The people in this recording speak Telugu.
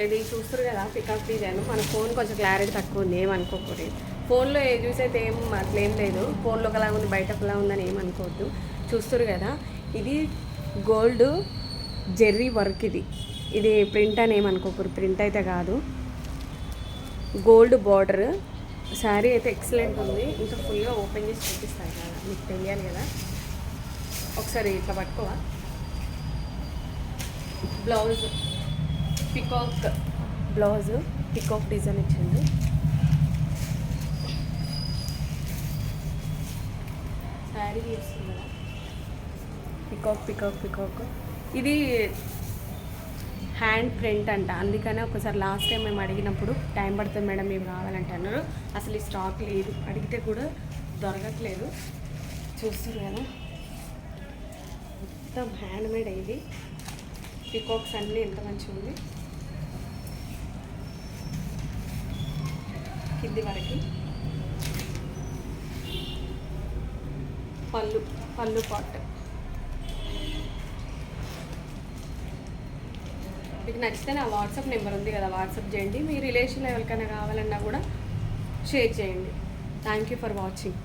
ఇది చూస్తారు కదా పికాక్ డిజైన్. మన ఫోన్ కొంచెం క్లారిటీ తక్కువ ఉంది, ఏమనుకోకూడదు. ఫోన్లో ఏ చూసి అయితే అట్లేం లేదు, ఫోన్లో ఒకలా ఉంది బయట ఒకలా ఉందని ఏమనుకోవద్దు. చూస్తారు కదా, ఇది గోల్డ్ జెర్రీ వర్క్. ఇది ప్రింట్ అని ఏమనుకోకూడదు, ప్రింట్ అయితే కాదు. గోల్డ్ బార్డర్ శారీ అయితే ఎక్సలెంట్ ఉంది. ఇంకా ఫుల్గా ఓపెన్ చేసి చూపిస్తాను కదా, మీకు తెలియాలి కదా. ఒకసారి ఇట్లా పట్టుకోవా. Blouse peacock blouse, peacock design ఇచ్చింది. శారీ తీస్తుంది కదా, పికాక్ పికాక్ పికాక్. ఇది హ్యాండ్ ప్రింట్ అంట, అందుకనే ఒకసారి లాస్ట్ టైం మేము అడిగినప్పుడు టైం పడుతుంది మేడం మేము కావాలంటే అన్నారు. అసలు ఈ స్టాక్ లేదు, అడిగితే కూడా దొరకట్లేదు. చూస్తారు కదా, మొత్తం హ్యాండ్ మేడ్. ఇది పికాక్స్ అన్నీ ఎంత మంచిగా ఉంది. కింది వరకు పళ్ళు పాట్. మీకు నచ్చితే నా వాట్సాప్ నెంబర్ ఉంది కదా, వాట్సాప్ చేయండి. మీ రిలేషన్లో ఎవరికైనా కావాలన్నా కూడా షేర్ చేయండి. Thank you for watching.